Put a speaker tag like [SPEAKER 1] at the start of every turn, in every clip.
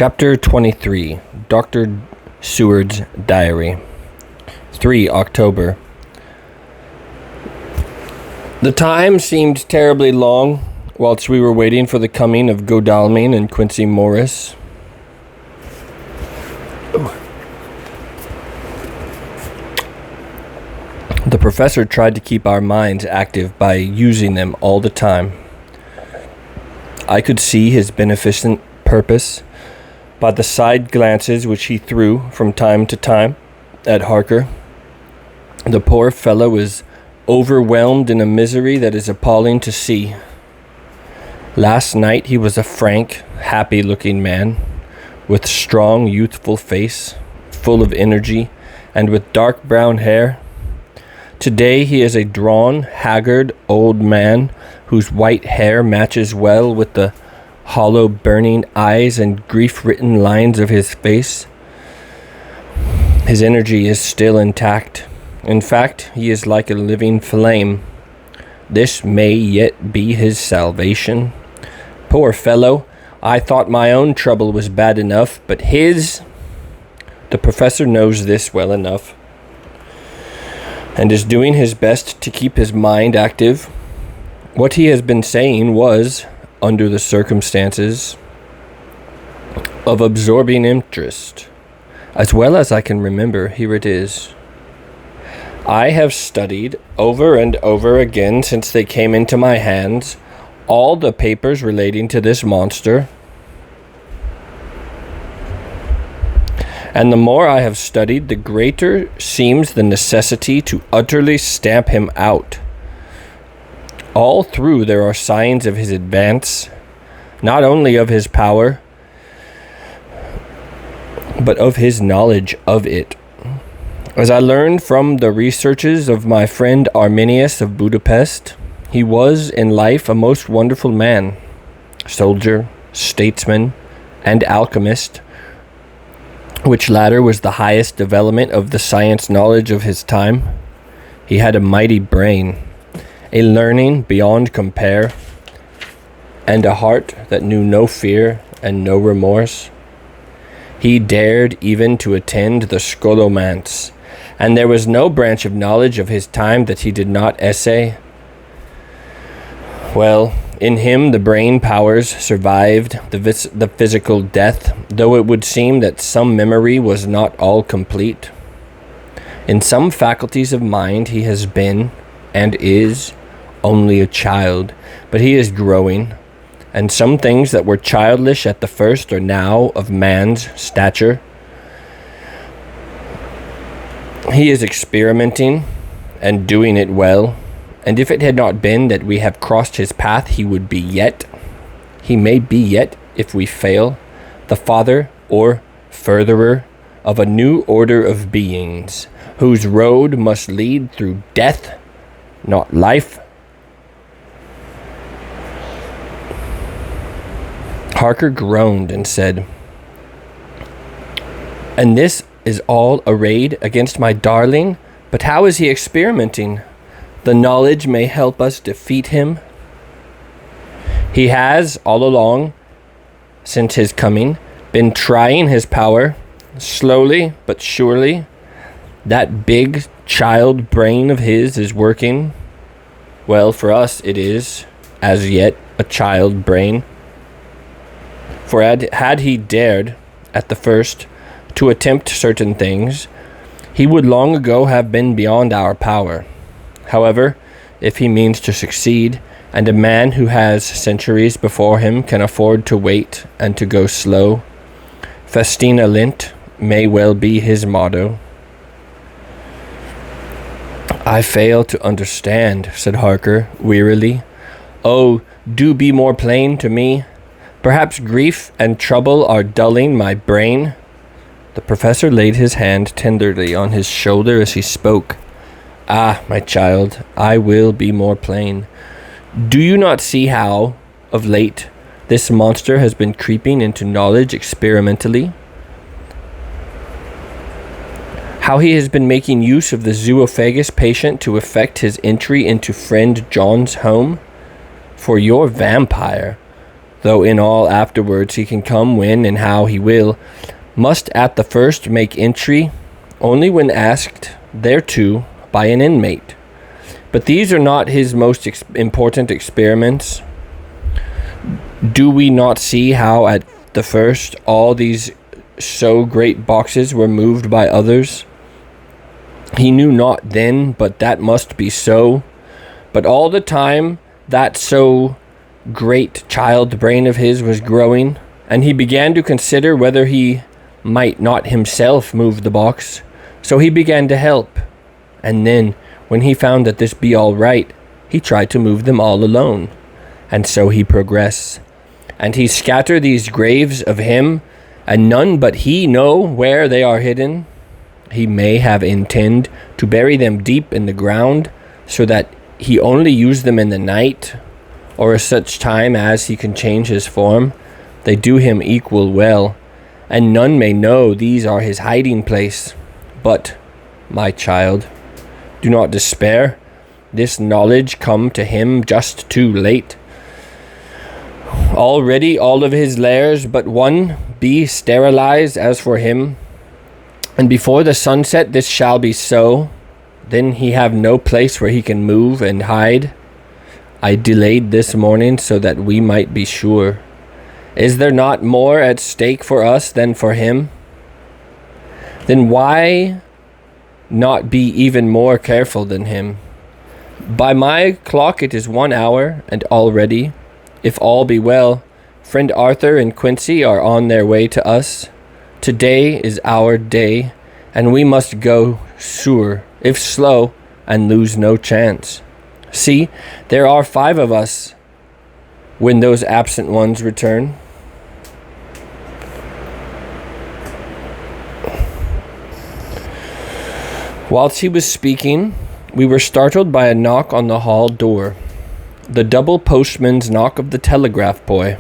[SPEAKER 1] Chapter 23, Dr. Seward's Diary, 3 October. The time seemed terribly long whilst we were waiting for the coming of Godalming and Quincy Morris. The professor tried to keep our minds active by using them all the time. I could see his beneficent purpose by the side glances which he threw from time to time at Harker. The poor fellow is overwhelmed in a misery that is appalling to see. Last night he was a frank, happy-looking man, with strong, youthful face, full of energy, and with dark brown hair. Today he is a drawn, haggard old man whose white hair matches well with the hollow, burning eyes and grief-written lines of his face. His energy is still intact. In fact, he is like a living flame. This may yet be his salvation. Poor fellow, I thought my own trouble was bad enough, but his... The professor knows this well enough, and is doing his best to keep his mind active. What he has been saying was, under the circumstances, of absorbing interest. As well as I can remember, here it is. I have studied over and over again since they came into my hands all the papers relating to this monster. And the more I have studied, the greater seems the necessity to utterly stamp him out. All through there are signs of his advance, not only of his power, but of his knowledge of it. As I learned from the researches of my friend Arminius of Budapest, he was in life a most wonderful man, soldier, statesman, and alchemist, which latter was the highest development of the science knowledge of his time. He had a mighty brain, a learning beyond compare, and a heart that knew no fear and no remorse. He dared even to attend the scholomance, and there was no branch of knowledge of his time that he did not essay. Well, in him the brain powers survived the physical death, though it would seem that some memory was not all complete. In some faculties of mind he has been, and is, only a child, but he is growing, and some things that were childish at the first are now of man's stature. He is experimenting, and doing it well, and if it had not been that we have crossed his path, he may be yet, if we fail, the father or furtherer of a new order of beings, whose road must lead through death, not life. Harker groaned and said, "And this is all arrayed against my darling? But how is he experimenting? The knowledge may help us defeat him." He has, all along, since his coming, been trying his power, slowly but surely. That big child brain of his is working. Well, for us it is, as yet, a child brain. For had he dared, at the first, to attempt certain things, he would long ago have been beyond our power. However, if he means to succeed, and a man who has centuries before him can afford to wait and to go slow, Festina Lent may well be his motto. "I fail to understand," said Harker wearily. "Oh, do be more plain to me. Perhaps grief and trouble are dulling my brain." The professor laid his hand tenderly on his shoulder as he spoke. "Ah, my child, I will be more plain. Do you not see how, of late, this monster has been creeping into knowledge experimentally? How he has been making use of the zoophagous patient to effect his entry into friend John's home? For your vampire, though in all afterwards he can come when and how he will, must at the first make entry only when asked thereto by an inmate. But these are not his most important experiments. Do we not see how at the first all these so great boxes were moved by others? He knew not then but that must be so. But all the time that so great child brain of his was growing, and he began to consider whether he might not himself move the box. So he began to help, and then, when he found that this be all right, he tried to move them all alone, and so he progress. And he scatter these graves of him, and none but he know where they are hidden. He may have intend to bury them deep in the ground, so that he only use them in the night, or at such time as he can change his form. They do him equal well, and none may know these are his hiding place. But, my child, do not despair. This knowledge come to him just too late. Already all of his lairs but one be sterilized as for him, and before the sunset this shall be so. Then he have no place where he can move and hide. I delayed this morning so that we might be sure. Is there not more at stake for us than for him? Then why not be even more careful than him? By my clock it is 1 hour, and already, if all be well, friend Arthur and Quincy are on their way to us. Today is our day, and we must go sure, if slow, and lose no chance. See, there are 5 of us when those absent ones return. Whilst he was speaking, we were startled by a knock on the hall door, the double postman's knock of the telegraph boy.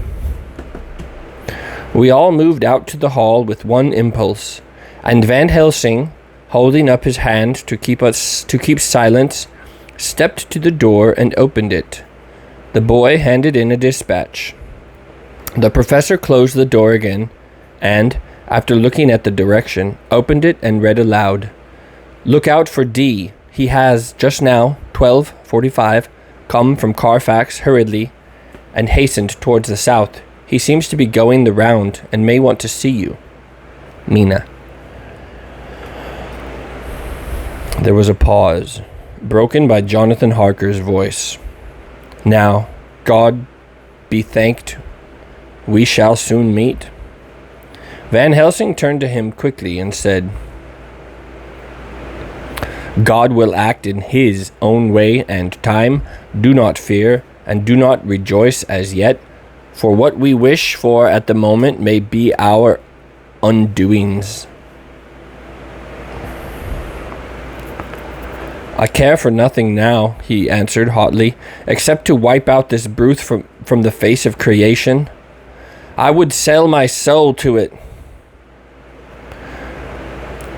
[SPEAKER 1] We all moved out to the hall with one impulse, and Van Helsing, holding up his hand to keep silence, stepped to the door and opened it. The boy handed in a dispatch. The professor closed the door again, and, after looking at the direction, opened it and read aloud. Look out for D. He has, just now, 12:45, come from Carfax hurriedly, and hastened towards the south. He seems to be going the round, and may want to see you. Mina. There was a pause, broken by Jonathan Harker's voice. Now, God be thanked, we shall soon meet. Van Helsing turned to him quickly and said, God will act in his own way and time. Do not fear, and do not rejoice as yet, for what we wish for at the moment may be our undoings. I care for nothing now, he answered hotly, except to wipe out this brute from the face of creation. I would sell my soul to it.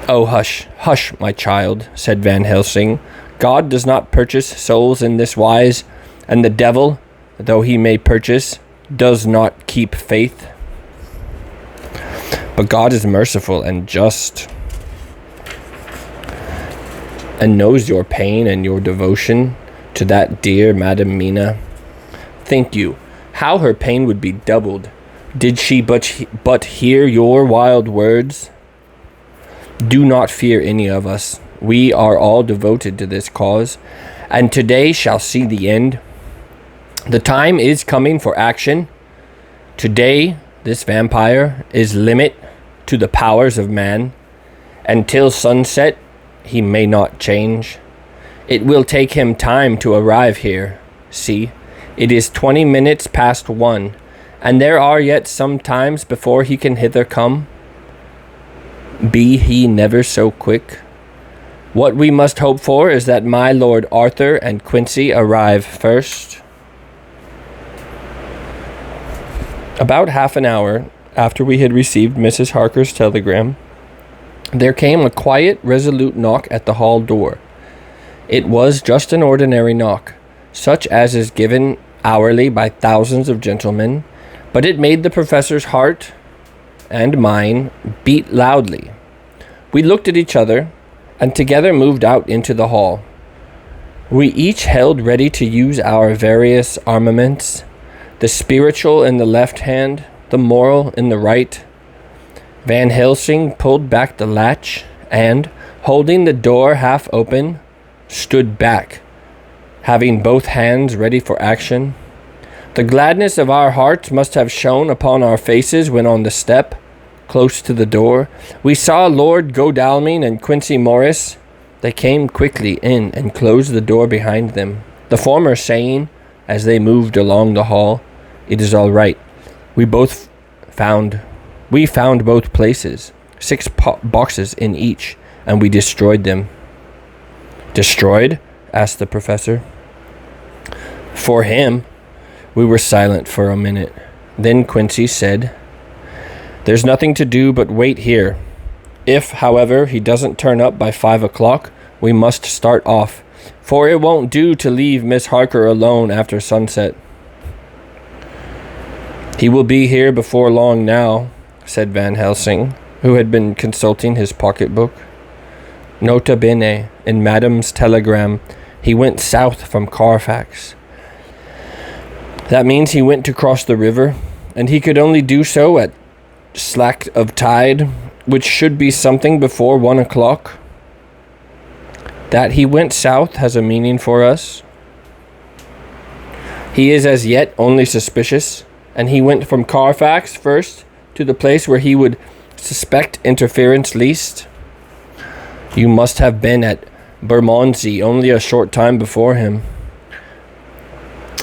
[SPEAKER 1] Oh, hush, hush, my child, said Van Helsing. God does not purchase souls in this wise, and the devil, though he may purchase, does not keep faith. But God is merciful and just, and knows your pain and your devotion to that dear Madam Mina. Think you, how her pain would be doubled, did she but hear your wild words? Do not fear any of us. We are all devoted to this cause, and today shall see the end. The time is coming for action. Today, this vampire is limit to the powers of man. Until sunset, he may not change. It will take him time to arrive here. See, it is 20 minutes past 1, and there are yet some times before he can hither come. Be he never so quick. What we must hope for is that my Lord Arthur and Quincy arrive first. About half an hour after we had received Mrs. Harker's telegram, there came a quiet, resolute knock at the hall door. It was just an ordinary knock, such as is given hourly by thousands of gentlemen, but it made the professor's heart and mine beat loudly. We looked at each other and together moved out into the hall. We each held ready to use our various armaments, the spiritual in the left hand, the moral in the right. Van Helsing pulled back the latch and, holding the door half open, stood back, having both hands ready for action. The gladness of our hearts must have shone upon our faces when on the step, close to the door, we saw Lord Godalming and Quincy Morris. They came quickly in and closed the door behind them, the former saying, as they moved along the hall, "It is all right. We found both places, 6 boxes in each, and we destroyed them." "Destroyed?" asked the professor. "For him." We were silent for a minute. Then Quincy said, "There's nothing to do but wait here. If, however, he doesn't turn up by 5 o'clock, we must start off, for it won't do to leave Miss Harker alone after sunset." "He will be here before long now," said Van Helsing, who had been consulting his pocketbook. "Nota bene, in Madame's telegram, he went south from Carfax. That means he went to cross the river, and he could only do so at slack of tide, which should be something before 1 o'clock. That he went south has a meaning for us. He is as yet only suspicious, and he went from Carfax first to the place where he would suspect interference least. You must have been at Bermondsey only a short time before him.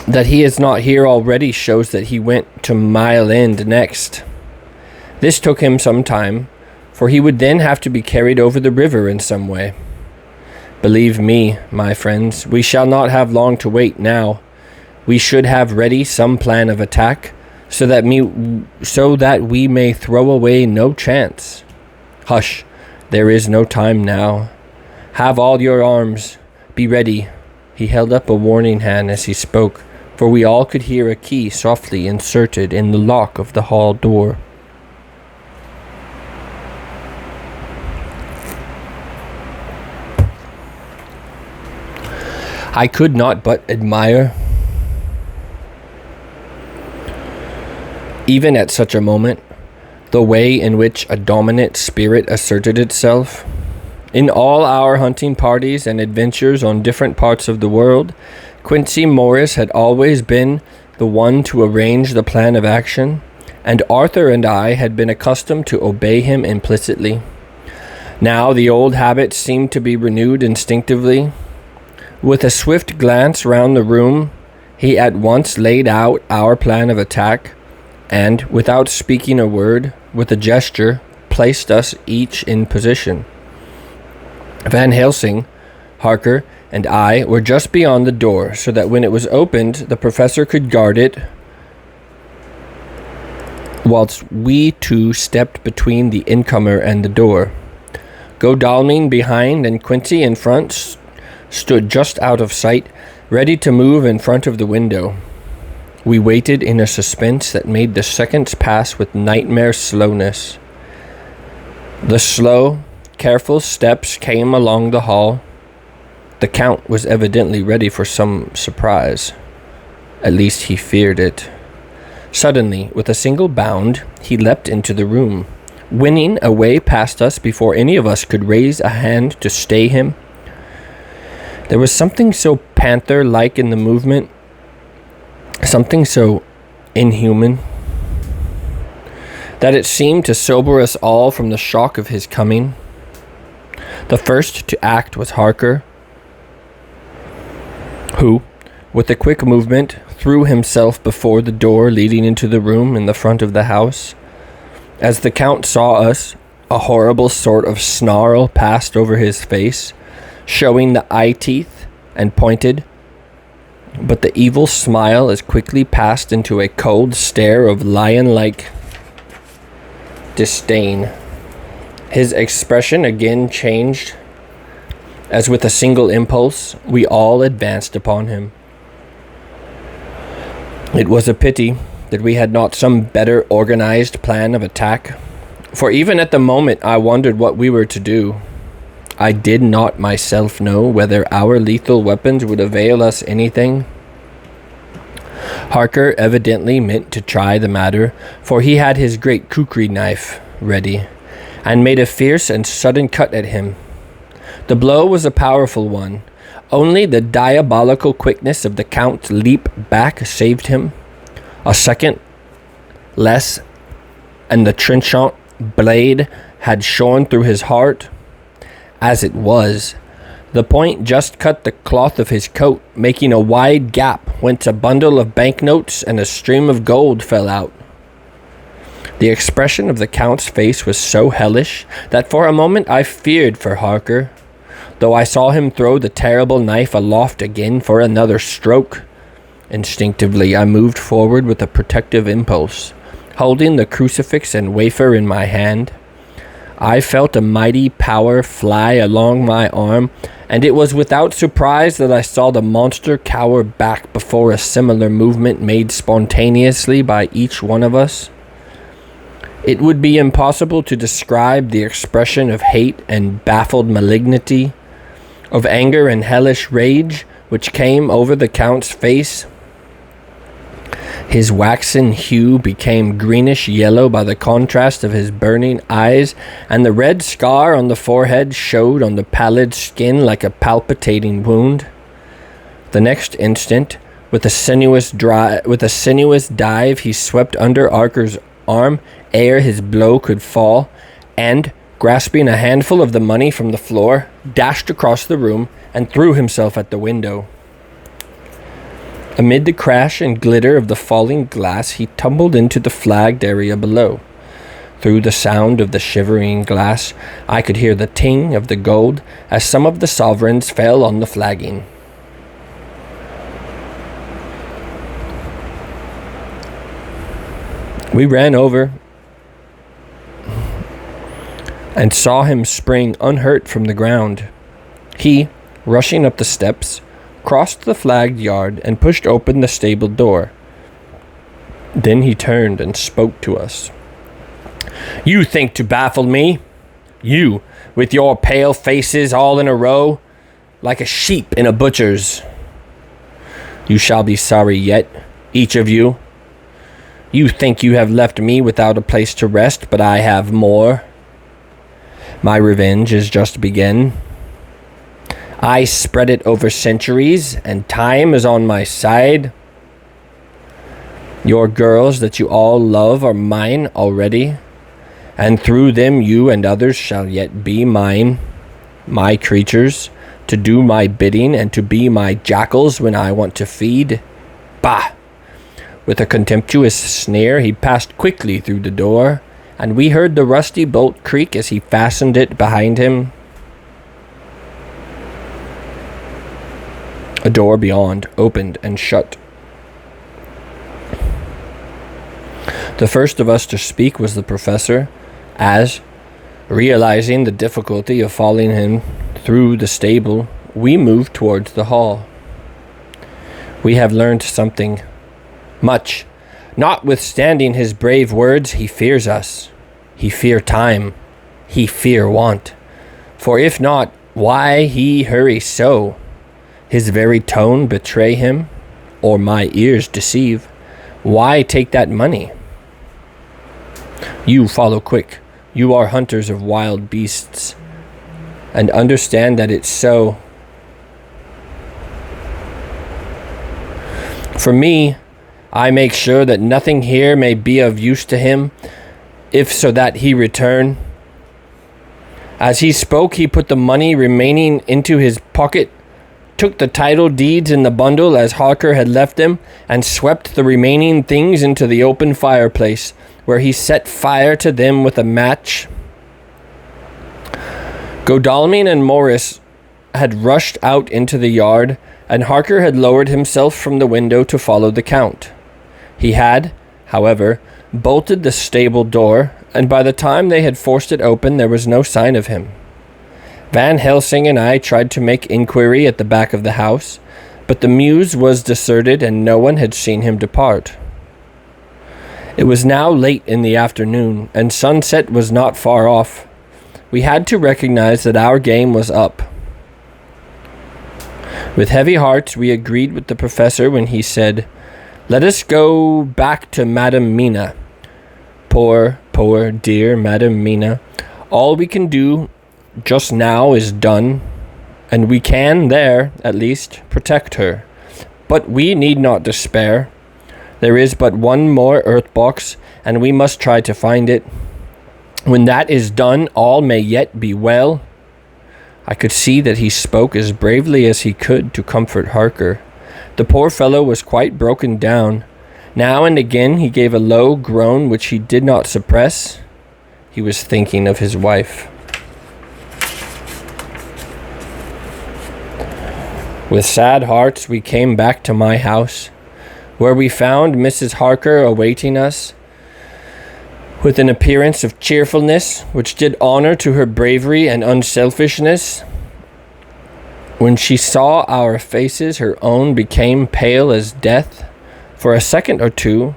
[SPEAKER 1] That he is not here already shows that he went to Mile End next. This took him some time, for he would then have to be carried over the river in some way. Believe me, my friends, we shall not have long to wait now. We should have ready some plan of attack, so that we may throw away no chance. Hush, there is no time now. Have all your arms. Be ready." He held up a warning hand as he spoke, for we all could hear a key softly inserted in the lock of the hall door. I could not but admire, even at such a moment, the way in which a dominant spirit asserted itself. In all our hunting parties and adventures on different parts of the world, Quincy Morris had always been the one to arrange the plan of action, and Arthur and I had been accustomed to obey him implicitly. Now the old habit seemed to be renewed instinctively. With a swift glance round the room, he at once laid out our plan of attack, and, without speaking a word, with a gesture, placed us each in position. Van Helsing, Harker, and I were just beyond the door, so that when it was opened, the professor could guard it, whilst we two stepped between the incomer and the door. Godalming behind and Quincy in front stood just out of sight, ready to move in front of the window. We waited in a suspense that made the seconds pass with nightmare slowness. The slow, careful steps came along the hall. The Count was evidently ready for some surprise. At least he feared it. Suddenly, with a single bound, he leapt into the room, winning a way past us before any of us could raise a hand to stay him. There was something so panther-like in the movement, something so inhuman, that it seemed to sober us all from the shock of his coming. The first to act was Harker, who, with a quick movement, threw himself before the door leading into the room in the front of the house. As the Count saw us, a horrible sort of snarl passed over his face, showing the eye teeth, and pointed, but the evil smile as quickly passed into a cold stare of lion-like disdain. His expression again changed, as with a single impulse, we all advanced upon him. It was a pity that we had not some better organized plan of attack? For even at the moment I wondered what we were to do. I did not myself know whether our lethal weapons would avail us anything. Harker evidently meant to try the matter, for he had his great kukri knife ready, and made a fierce and sudden cut at him. The blow was a powerful one. Only the diabolical quickness of the Count's leap back saved him. A second less, and the trenchant blade had shone through his heart. As it was, the point just cut the cloth of his coat, making a wide gap whence a bundle of banknotes and a stream of gold fell out. The expression of the Count's face was so hellish that for a moment I feared for Harker, though I saw him throw the terrible knife aloft again for another stroke. Instinctively I moved forward with a protective impulse, holding the crucifix and wafer in my hand. I felt a mighty power fly along my arm, and it was without surprise that I saw the monster cower back before a similar movement made spontaneously by each one of us. It would be impossible to describe the expression of hate and baffled malignity, of anger and hellish rage, which came over the Count's face. His waxen hue became greenish-yellow by the contrast of his burning eyes, and the red scar on the forehead showed on the pallid skin like a palpitating wound. The next instant, with a sinuous dive, he swept under Harker's arm ere his blow could fall, and, grasping a handful of the money from the floor, dashed across the room and threw himself at the window. Amid the crash and glitter of the falling glass, he tumbled into the flagged area below. Through the sound of the shivering glass, I could hear the ting of the gold as some of the sovereigns fell on the flagging. We ran over and saw him spring unhurt from the ground. He, rushing up the steps, crossed the flagged yard and pushed open the stable door. Then he turned and spoke to us. "You think to baffle me? You, with your pale faces all in a row, like a sheep in a butcher's. You shall be sorry yet, each of you. You think you have left me without a place to rest, but I have more. My revenge is just begun. I spread it over centuries, and time is on my side. Your girls that you all love are mine already, and through them you and others shall yet be mine, my creatures, to do my bidding and to be my jackals when I want to feed. Bah!" With a contemptuous sneer, he passed quickly through the door, and we heard the rusty bolt creak as he fastened it behind him. A door beyond opened and shut. The first of us to speak was the professor, as, realizing the difficulty of following him through the stable, we moved towards the hall. "We have learned something. Much. Notwithstanding his brave words, he fears us. He fear time. He fear want. For if not, why he hurry so? His very tone betray him, or my ears deceive. Why take that money? You follow quick. You are hunters of wild beasts, and understand that it's so. For me, I make sure that nothing here may be of use to him, if so that he return." As he spoke, he put the money remaining into his pocket, took the title deeds in the bundle as Harker had left them, and swept the remaining things into the open fireplace, where he set fire to them with a match. Godalming and Morris had rushed out into the yard, and Harker had lowered himself from the window to follow the Count. He had, however, bolted the stable door, and by the time they had forced it open, there was no sign of him. Van Helsing and I tried to make inquiry at the back of the house, but the mews was deserted and no one had seen him depart. It was now late in the afternoon, and sunset was not far off. We had to recognize that our game was up. With heavy hearts, we agreed with the professor when he said, "Let us go back to Madame Mina. Poor, dear Madame Mina. All we can do just now is done, and we can there, at least, protect her. But we need not despair. There is but one more earth box, and we must try to find it. When that is done, all may yet be well." I could see that he spoke as bravely as he could to comfort Harker. The poor fellow was quite broken down. Now and again he gave a low groan which he did not suppress. He was thinking of his wife. With sad hearts we came back to my house, where we found Mrs. Harker awaiting us with an appearance of cheerfulness which did honor to her bravery and unselfishness. When she saw our faces, her own became pale as death. For a second or two,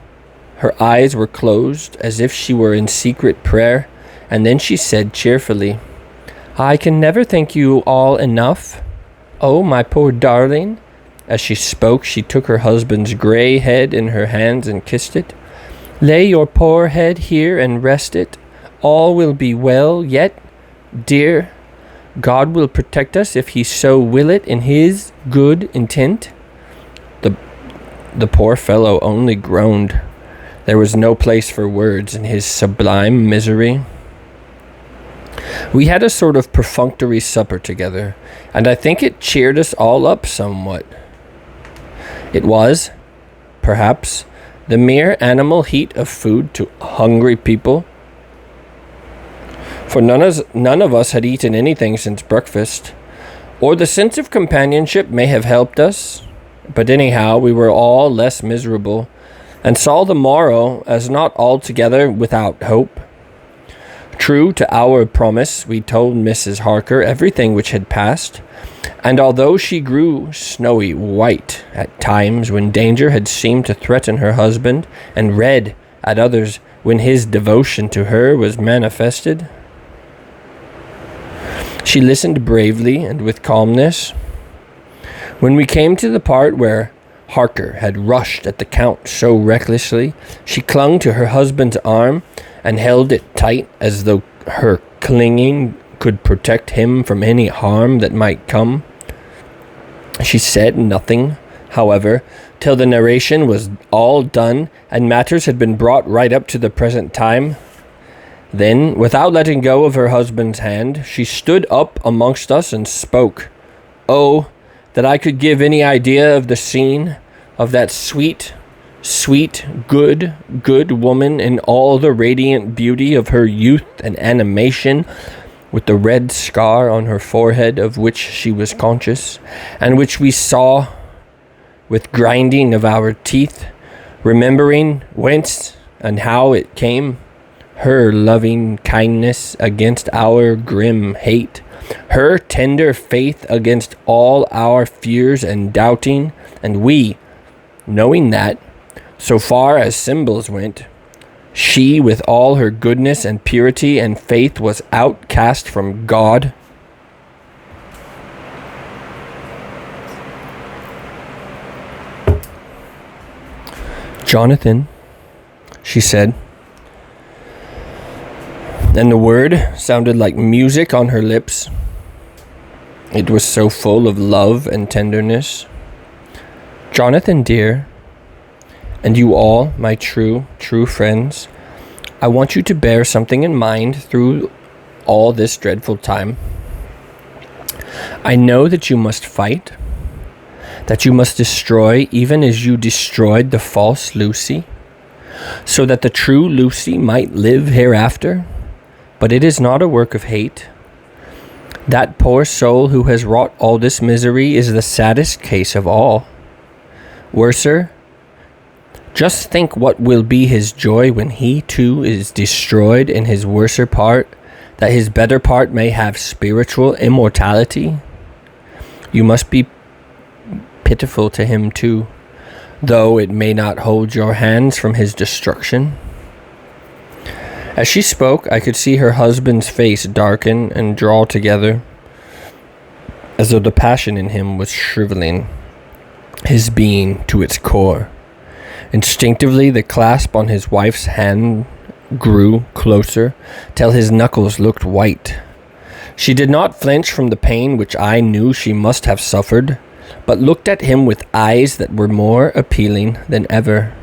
[SPEAKER 1] her eyes were closed as if she were in secret prayer, and then she said cheerfully, "I can never thank you all enough. Oh, my poor darling." As she spoke, she took her husband's grey head in her hands and kissed it. "Lay your poor head here and rest it. All will be well yet, dear. God will protect us if he so will it in his good intent." The poor fellow only groaned. There was no place for words in his sublime misery. We had a sort of perfunctory supper together, and I think it cheered us all up somewhat. It was, perhaps, the mere animal heat of food to hungry people. For none of us had eaten anything since breakfast, or the sense of companionship may have helped us, but anyhow we were all less miserable, and saw the morrow as not altogether without hope. True to our promise, we told Mrs. Harker everything which had passed, and although she grew snowy white at times when danger had seemed to threaten her husband, and red at others when his devotion to her was manifested, she listened bravely and with calmness. When we came to the part where Harker had rushed at the Count so recklessly, she clung to her husband's arm and held it tight as though her clinging could protect him from any harm that might come. She said nothing, however, till the narration was all done and matters had been brought right up to the present time. Then, without letting go of her husband's hand, she stood up amongst us and spoke. Oh, that I could give any idea of the scene, of that sweet, good woman in all the radiant beauty of her youth and animation, with the red scar on her forehead of which she was conscious, and which we saw with grinding of our teeth, remembering whence and how it came, her loving kindness against our grim hate, her tender faith against all our fears and doubting, and we, knowing that, so far as symbols went, she with all her goodness and purity and faith was outcast from God. "Jonathan," she said, and the word sounded like music on her lips. It was so full of love and tenderness. "Jonathan, dear, and you all, my true friends, I want you to bear something in mind through all this dreadful time. I know that you must fight, that you must destroy even as you destroyed the false Lucy, so that the true Lucy might live hereafter. But it is not a work of hate. That poor soul who has wrought all this misery is the saddest case of all. Worser, just think what will be his joy when he too is destroyed in his worser part, that his better part may have spiritual immortality. You must be pitiful to him too, though it may not hold your hands from his destruction. As she spoke, I could see her husband's face darken and draw together, as though the passion in him was shriveling his being to its core. Instinctively, the clasp on his wife's hand grew closer, till his knuckles looked white. She did not flinch from the pain which I knew she must have suffered, but looked at him with eyes that were more appealing than ever.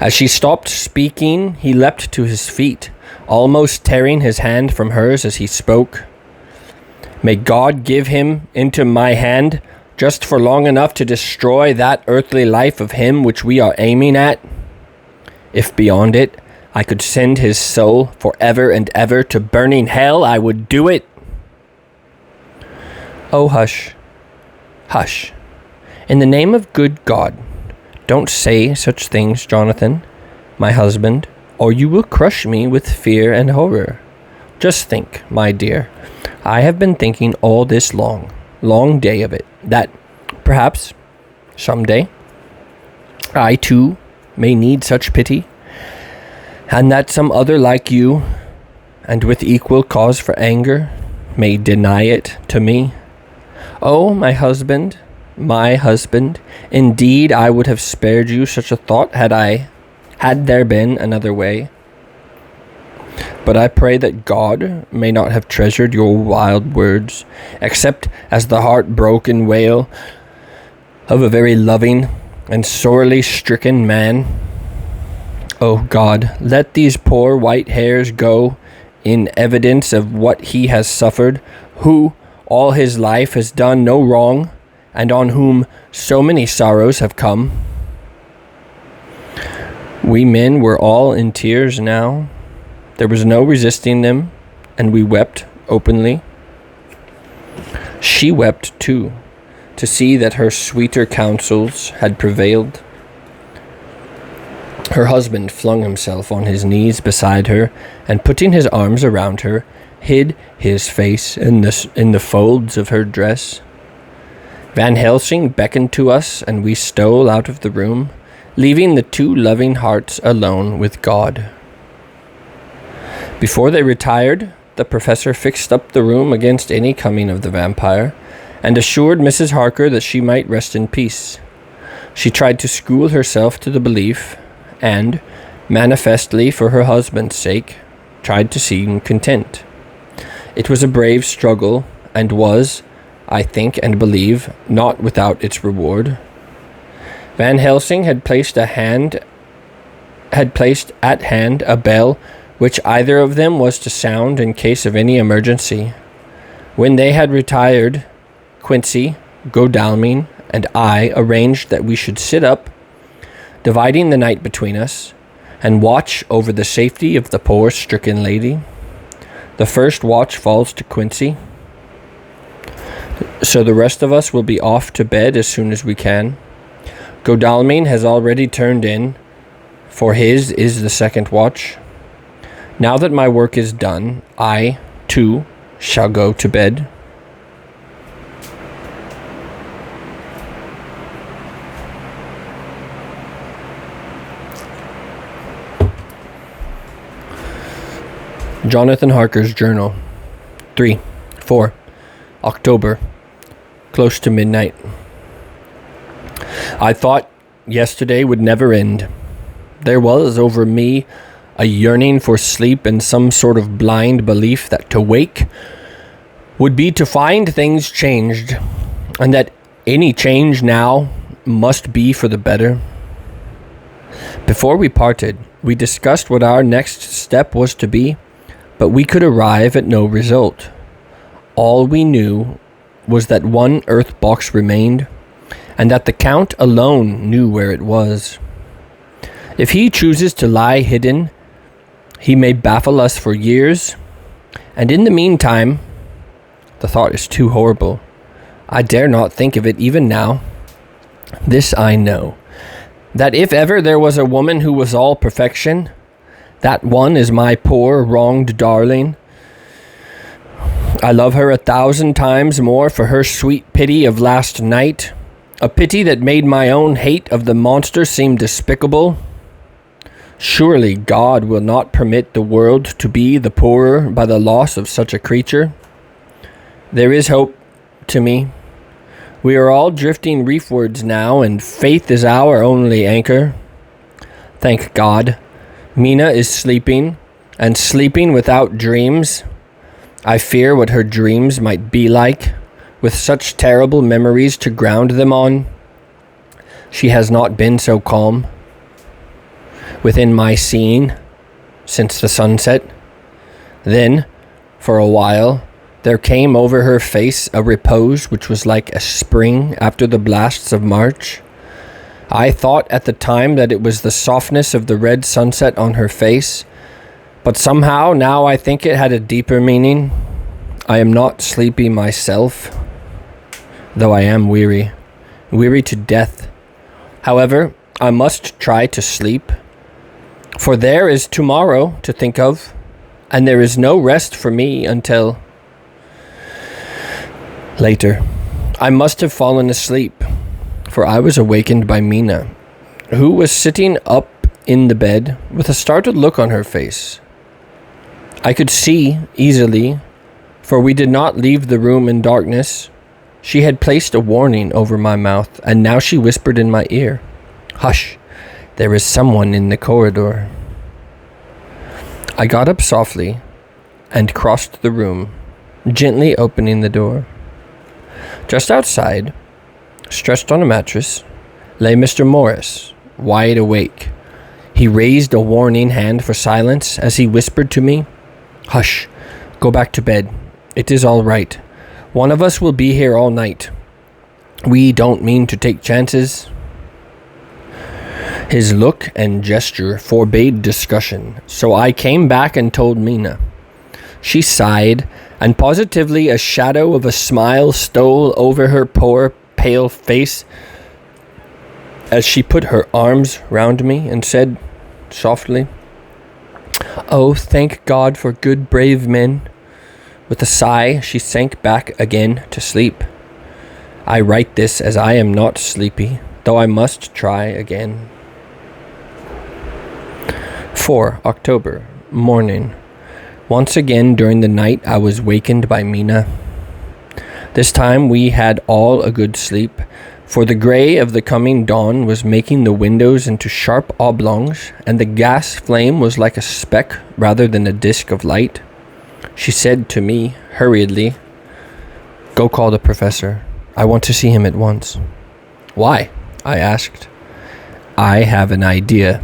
[SPEAKER 1] As she stopped speaking, he leapt to his feet, almost tearing his hand from hers as he spoke. May God give him into my hand just for long enough to destroy that earthly life of him which we are aiming at. If beyond it, I could send his soul for ever and ever to burning hell, I would do it. Oh, hush, hush. In the name of good God, don't say such things, Jonathan, my husband, or you will crush me with fear and horror. Just think, my dear, I have been thinking all this long day of it, that perhaps someday I too may need such pity, and that some other like you, and with equal cause for anger, may deny it to me. Oh, my husband, indeed I would have spared you such a thought had there been another way. But I pray that God may not have treasured your wild words, except as the heart-broken wail of a very loving and sorely stricken man. Oh God, let these poor white hairs go in evidence of what he has suffered, who all his life has done no wrong, and on whom so many sorrows have come. We men were all in tears now. There was no resisting them, and we wept openly. She wept too, to see that her sweeter counsels had prevailed. Her husband flung himself on his knees beside her, and putting his arms around her, hid his face in the folds of her dress. Van Helsing beckoned to us, and we stole out of the room, leaving the two loving hearts alone with God. Before they retired, the professor fixed up the room against any coming of the vampire, and assured Mrs. Harker that she might rest in peace. She tried to school herself to the belief, and, manifestly for her husband's sake, tried to seem content. It was a brave struggle, and was, I think and believe, not without its reward. Van Helsing had placed at hand a bell which either of them was to sound in case of any emergency. When they had retired, Quincy, Godalming, and I arranged that we should sit up, dividing the night between us, and watch over the safety of the poor stricken lady. The first watch falls to Quincy, so the rest of us will be off to bed as soon as we can. Godalming has already turned in, for his is the second watch. Now that my work is done, I, too, shall go to bed. Jonathan Harker's Journal. 3-4 October. Close to midnight. I thought yesterday would never end. There was over me a yearning for sleep and some sort of blind belief that to wake would be to find things changed, and that any change now must be for the better. Before we parted, we discussed what our next step was to be, but we could arrive at no result. All we knew was that one earth box remained, and that the Count alone knew where it was. If he chooses to lie hidden, he may baffle us for years, and in the meantime, the thought is too horrible. I dare not think of it even now. This I know, that if ever there was a woman who was all perfection, that one is my poor, wronged darling. I love her 1,000 times more for her sweet pity of last night, a pity that made my own hate of the monster seem despicable. Surely God will not permit the world to be the poorer by the loss of such a creature. There is hope to me. We are all drifting reefwards now, and faith is our only anchor. Thank God. Mina is sleeping, and sleeping without dreams. I fear what her dreams might be like, with such terrible memories to ground them on. She has not been so calm within my scene since the sunset. Then, for a while, there came over her face a repose which was like a spring after the blasts of March. I thought at the time that it was the softness of the red sunset on her face, but somehow now I think it had a deeper meaning. I am not sleepy myself, though I am weary to death. However, I must try to sleep, for there is tomorrow to think of, and there is no rest for me until later. I must have fallen asleep, for I was awakened by Mina, who was sitting up in the bed with a startled look on her face. I could see easily, for we did not leave the room in darkness. She had placed a warning over my mouth, and now she whispered in my ear, "Hush, there is someone in the corridor." I got up softly and crossed the room, gently opening the door. Just outside, stretched on a mattress, lay Mr. Morris, wide awake. He raised a warning hand for silence as he whispered to me, "Hush, go back to bed. It is all right. One of us will be here all night. We don't mean to take chances." His look and gesture forbade discussion, so I came back and told Mina. She sighed, and positively a shadow of a smile stole over her poor, pale face as she put her arms round me and said softly, "Oh, thank God for good, brave men." With a sigh, she sank back again to sleep. I write this as I am not sleepy, though I must try again. 4 October, morning. Once again during the night I was wakened by Mina. This time we had all a good sleep, for the grey of the coming dawn was making the windows into sharp oblongs, and the gas flame was like a speck rather than a disk of light. She said to me hurriedly, "Go call the professor. I want to see him at once." "Why?" I asked. "I have an idea.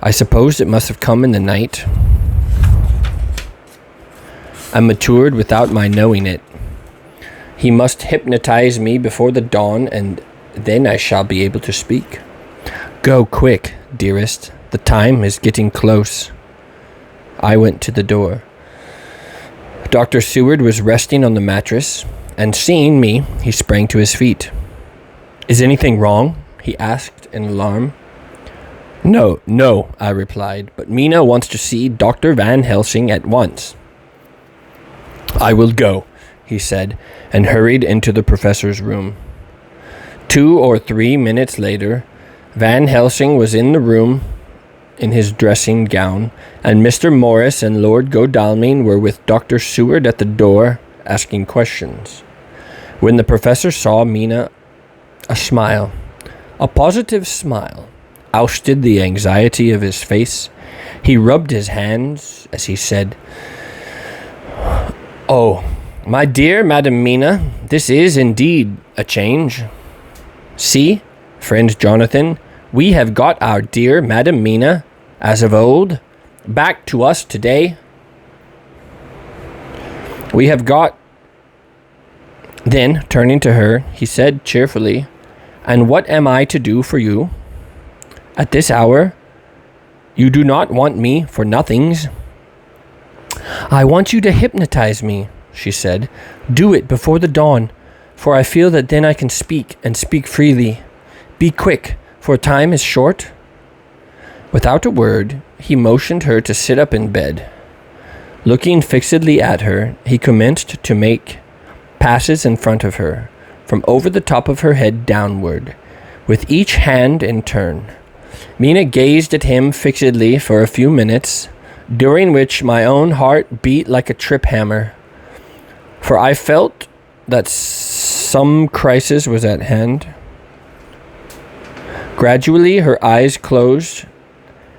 [SPEAKER 1] I suppose it must have come in the night and matured without my knowing it. He must hypnotize me before the dawn, and then I shall be able to speak. Go quick, dearest. The time is getting close." I went to the door. Dr. Seward was resting on the mattress, and seeing me, he sprang to his feet. "Is anything wrong?" he asked in alarm. No, I replied, "but Mina wants to see Dr. Van Helsing at once." "I will go," he said, and hurried into the professor's room. 2 or 3 minutes later, Van Helsing was in the room in his dressing gown, and Mr. Morris and Lord Godalming were with Dr. Seward at the door, asking questions. When the professor saw Mina, a smile, a positive smile, ousted the anxiety of his face. He rubbed his hands as he said, "Oh, my dear Madam Mina, this is indeed a change. See, friend Jonathan, we have got our dear Madam Mina, as of old, back to us today. We have got..." Then, turning to her, he said cheerfully, "And what am I to do for you? At this hour, you do not want me for nothings." "I want you to hypnotize me," she said. "Do it before the dawn, for I feel that then I can speak, and speak freely. Be quick, for time is short." Without a word, he motioned her to sit up in bed. Looking fixedly at her, he commenced to make passes in front of her, from over the top of her head downward, with each hand in turn. Mina gazed at him fixedly for a few minutes, during which my own heart beat like a trip hammer, for I felt that some crisis was at hand. Gradually her eyes closed,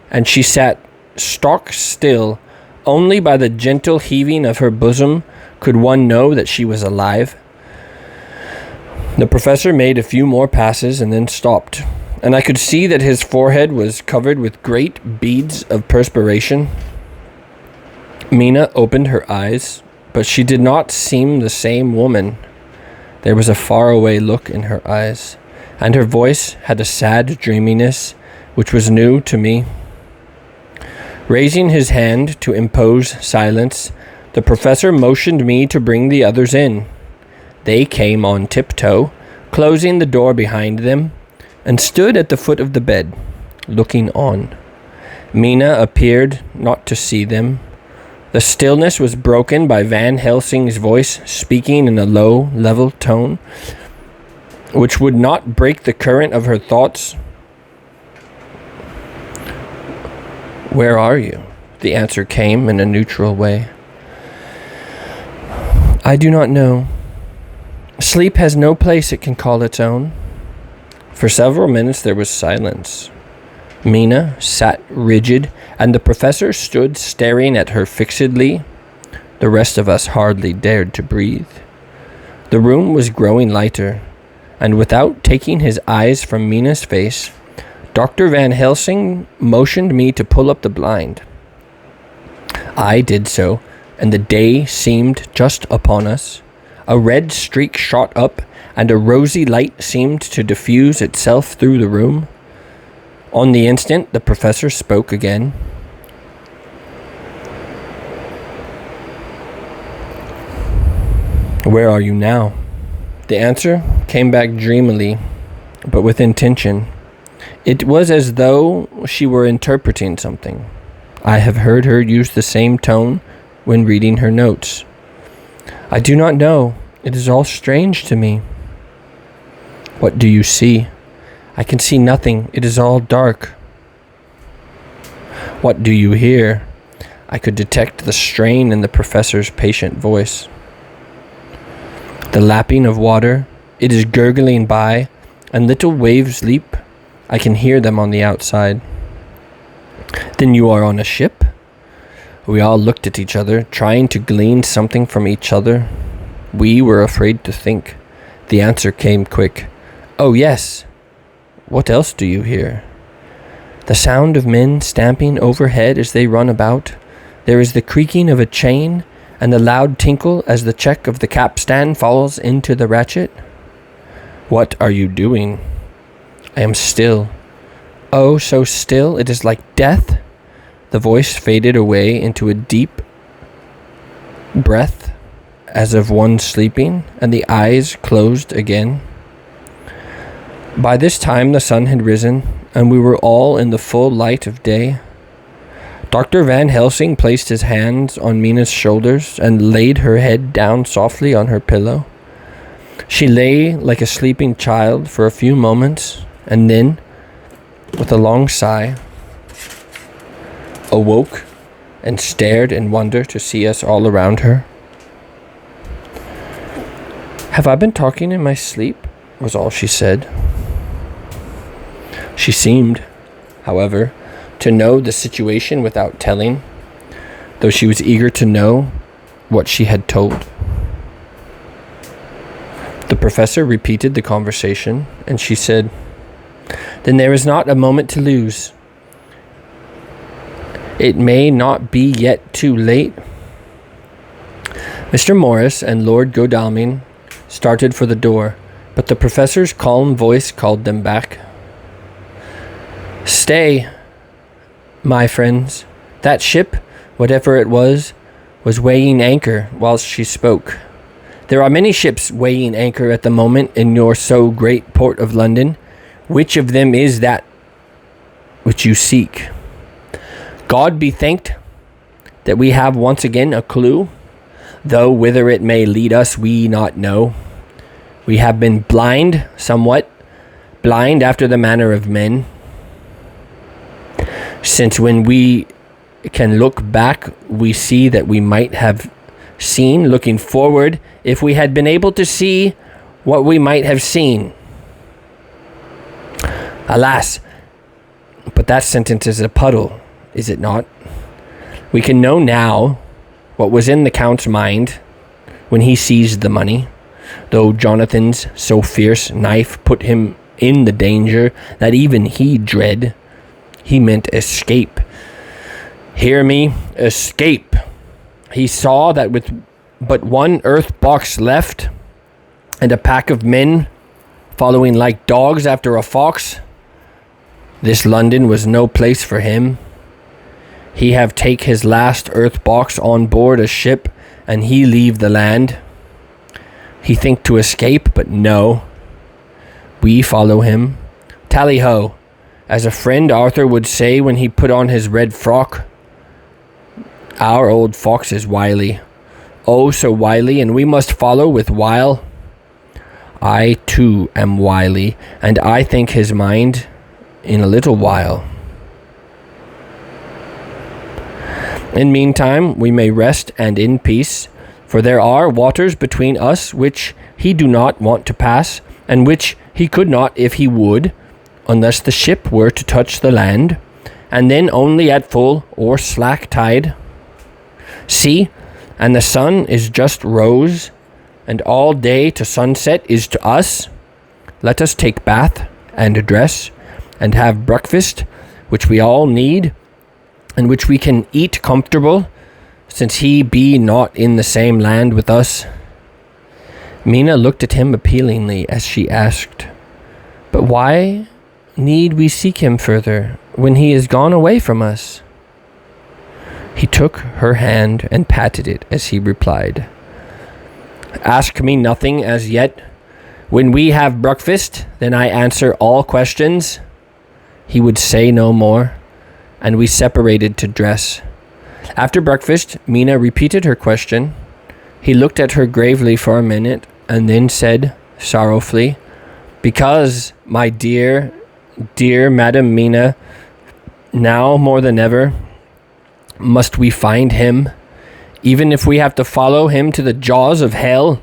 [SPEAKER 1] and she sat stock still. Only by the gentle heaving of her bosom could one know that she was alive. The professor made a few more passes and then stopped, and I could see that his forehead was covered with great beads of perspiration. Mina opened her eyes, but she did not seem the same woman. There was a faraway look in her eyes, and her voice had a sad dreaminess which was new to me. Raising his hand to impose silence, the professor motioned me to bring the others in. They came on tiptoe, closing the door behind them, and stood at the foot of the bed, looking on. Mina appeared not to see them. The stillness was broken by Van Helsing's voice speaking in a low, level tone, which would not break the current of her thoughts. "Where are you?" The answer came in a neutral way. "I do not know. Sleep has no place it can call its own." For several minutes there was silence. Mina sat rigid, and the professor stood staring at her fixedly. The rest of us hardly dared to breathe. The room was growing lighter, and without taking his eyes from Mina's face, Dr. Van Helsing motioned me to pull up the blind. I did so, and the day seemed just upon us. A red streak shot up, and a rosy light seemed to diffuse itself through the room. On the instant, the professor spoke again. "Where are you now?" The answer came back dreamily, but with intention. It was as though she were interpreting something. I have heard her use the same tone when reading her notes. "I do not know. It is all strange to me." "What do you see?" "I can see nothing. It is all dark." "What do you hear?" I could detect the strain in the professor's patient voice. "The lapping of water. It is gurgling by, and little waves leap. I can hear them on the outside." "Then you are on a ship?" We all looked at each other, trying to glean something from each other. We were afraid to think. The answer came quick. "Oh, yes." "What else do you hear?" "The sound of men stamping overhead as they run about. There is the creaking of a chain, and the loud tinkle as the check of the capstan falls into the ratchet." "What are you doing?" "I am still. Oh, so still, it is like death." The voice faded away into a deep breath, as of one sleeping, and the eyes closed again. By this time the sun had risen, and we were all in the full light of day. Dr. Van Helsing placed his hands on Mina's shoulders and laid her head down softly on her pillow. She lay like a sleeping child for a few moments, and then, with a long sigh, awoke and stared in wonder to see us all around her. "Have I been talking in my sleep?" was all she said. She seemed, however, to know the situation without telling, though she was eager to know what she had told. The professor repeated the conversation, and she said, "Then there is not a moment to lose. It may not be yet too late." Mr. Morris and Lord Godalming started for the door, but the professor's calm voice called them back. "Stay, my friends. That ship, whatever it was weighing anchor whilst she spoke. There are many ships weighing anchor at the moment in your so great port of London. Which of them is that which you seek? God be thanked that we have once again a clue, though whither it may lead us we not know. We have been blind somewhat, blind after the manner of men. since when we can look back, we see that we might have seen looking forward if we had been able to see what we might have seen. Alas, but that sentence is a puddle, is it not? We can know now what was in the Count's mind when he seized the money, though Jonathan's so fierce knife put him in the danger that even he dread. He meant escape. Hear me, escape. He saw that with but one earth box left, and a pack of men following like dogs after a fox, this London was no place for him. He have take his last earth box on board a ship, and he leave the land. He think to escape, but no. We follow him. Tally-ho, as a friend Arthur would say when he put on his red frock. Our old fox is wily. Oh, so wily, and we must follow with wile. I, too, am wily, and I think his mind in a little while. In meantime, we may rest and in peace, for there are waters between us which he do not want to pass, and which he could not if he would, unless the ship were to touch the land, and then only at full or slack tide. See, and the sun is just rose, and all day to sunset is to us. Let us take bath and dress, and have breakfast, which we all need, and which we can eat comfortable, since he be not in the same land with us. Mina looked at him appealingly as she asked, "But why need we seek him further when he is gone away from us?" He took her hand and patted it as he replied, "Ask me nothing as yet. When we have breakfast, then I answer all questions." He would say no more, and we separated to dress. After breakfast, Mina repeated her question. He looked at her gravely for a minute, and then said sorrowfully, "Because, my dear, dear Madam Mina, now more than ever, must we find him, even if we have to follow him to the jaws of hell."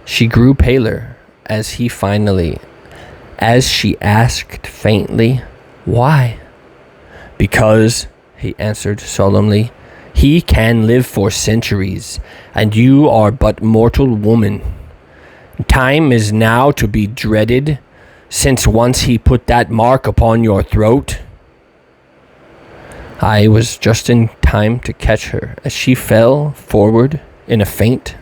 [SPEAKER 1] She grew paler as she asked faintly, "Why?" "Because," he answered solemnly, "he can live for centuries, and you are but mortal woman. Time is now to be dreaded, since once he put that mark upon your throat." I was just in time to catch her as she fell forward in a faint